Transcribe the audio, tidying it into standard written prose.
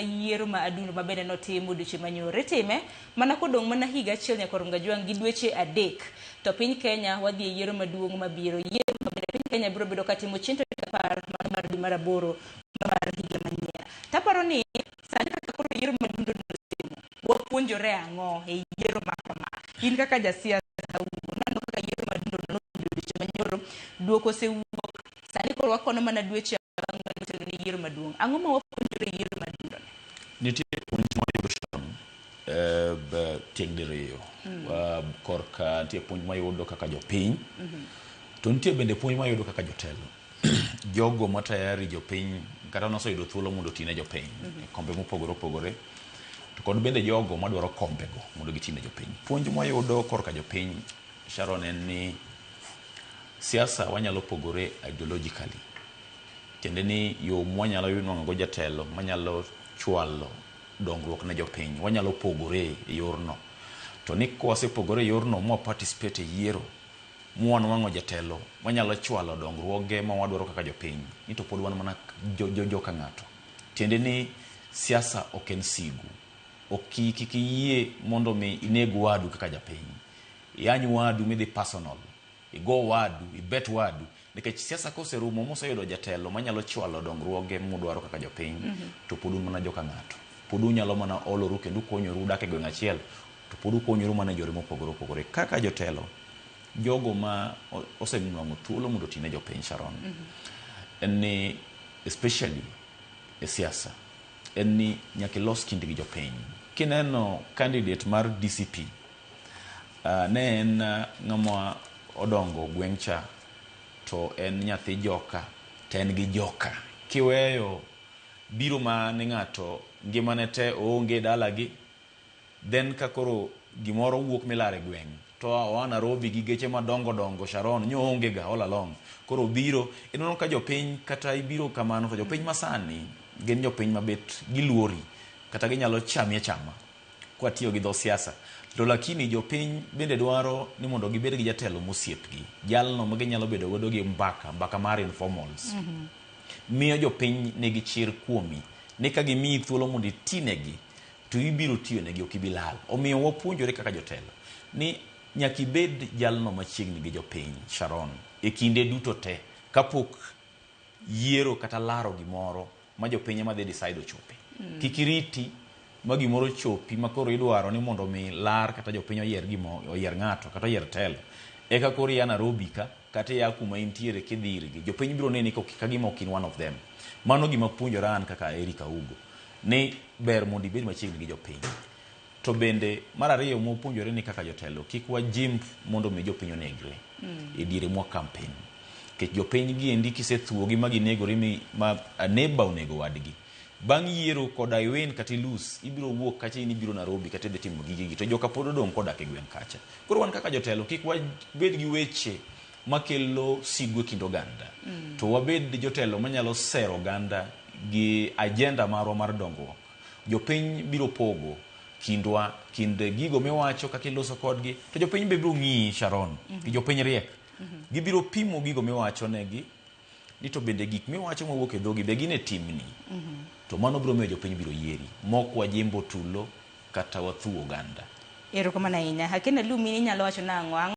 yiero ma adundo ma bende notimo dweche manyore time mana kodong' mana higa achiel nyaka rum gajwang' gi dweche adek to piny Kenya wadhi e yiero maduong' mabiro. Yiero ma bende piny Kenya biro bedo katimo chieng' 10 mar dwe mar aboro mar higa manyien. Taparo ni sani kaka koro yiero madundo notimo, wapuonjore ang'o e yiero ma kama? In kaka jasiasa nano kaka yiero madundo notimo dweche manyoro, duoko osewuok, sani koro wakono mana dweche ni yiero maduong'. Ang'o ma wapuonjore yiero madundo? Nitie puonj mayudo chon tieng' diriyo. Korka nitie puonj mayudo kaka jopiny, to nitie bende puonj mayudo kaka jotelo. Jogo matayari jopiny kata noseyudo thuolo mondo tine jopiny kombe mopogore opogore, to kod bende jogo madwaro kombego mondo gitine jopiny. Puonj mayudo korka jopiny, Sharon, en ni siasa wanyalo pogore ideologically. Tiende ni yo mwanyalo nwang'o jatelo manyalo chwalo dongruok ne jopiny, wanyalo pogore e yorno. To ni kwasepogore e yorno mwa participate e yiero, mwanwang'o jatelo wanyalo chwalo dongruoge ma wadwaro kaka jopiny, ni to pod wan mana joka ng'ato. Tiende ni siasa ok en sigu. Kikiyie mondo mi ineg wadu kaka japiny. Yany wadu midhi personal. Igo wadu, ibet wadu. Nikech siasa koserumo moseyudo jatelo manyalo chwalo dongruoge mudwaro kaka jopiny, to pod un mana joka ng'ato. Pod unyalo mana oloru kendo ukonyoru dak e gweng' achiel, to pod ukonyoru mana yore mopogore opogore. Kaka jotelo, jogo ma osenwang'o thuolo mondo tine jopiny, Sharon, en ni especially e siasa, en ni nyaka ilos kindi gi jopiny. Kineno candidate mar DCP, ne en ng'ama odongo gweng' cha, to en nyathi joka, to en gi joka. Kiweyo biro ma ni ng'ato ngimane te oonge dalagi, then kakoro gimoro wuok milare gweng', to oa Nairobi gi geche madongo dongo, Sharon, nyo onge ga all along. Koro biro, inono ka jopiny kata ibiro kamano, to jopiny masani gin jopiny mabet giluori, kata ginyalo chami achama kwa tiyo gi dho siasa. To lakini jopiny bende dwaro ni mondo gibed gi jatelo mosiepgi, jalno ma ginyalo bedo godo gi mbaka mar informals. Miyo jopiny nigi chir kuomi, ni ka gimiyi thuolo mondo itinegi, to ibiro tiyonegi, ok ibi lal. Omiyo wapuonjore kaka jotelo ni nyaka ibed jalno machiegni gi jopiny, Sharon, e kinde duto te, kapok yiero kata laro gimoro ma jopiny ema dhi decide ochope. Kik iriti ma gimoro chopi ma koro idwaro ni mondo mi lar kata jopiny oyier ng'ato kata oyier telo. Eka koro ya Nairobi ka kata ya kuma intiere kidhi irgi, jopiny biro neni ka gima ok in one of them. Mano gima puonjora an kaka Eric Augo, ni ber mondo ibed machiegni gi jopiny. To bende mar ariyo mopuonjore ni kaka jotelo, kik wajimb mondo mi jopiny onegre e diere mwa campaign. Kech jopiny gi endi kisethuogi ma ginegore ma aneba onego wadgi, bang' yiero koda iwen kata ilus, ibiro wuok kacha in ibiro Nairobi kata idhi timo gigegi, to joka pod odong' kodak e gweng' kacha. Koro wan kaka jotelo kik wabed gi weche makelo sigu e kind oganda, to wabed jotelo manyalo sero oganda gi agenda marwa mar dongruok. Jopiny biro pogo kindwa, kind gigo miwacho kaka iloso kodgi, to jopiny be biro ng'iyi, Sharon, gi jopiny riek. Gibiro pimo gigo miwacho negi, ni to bende gik miwacho mawuok e dhogi be gine timni. To mano biro miyo jopiny biro yieri, mok wajimbo tulo kata wathuo oganda. Erokamano ahinya. Hakena Lumi, inyalo wacho nang'o?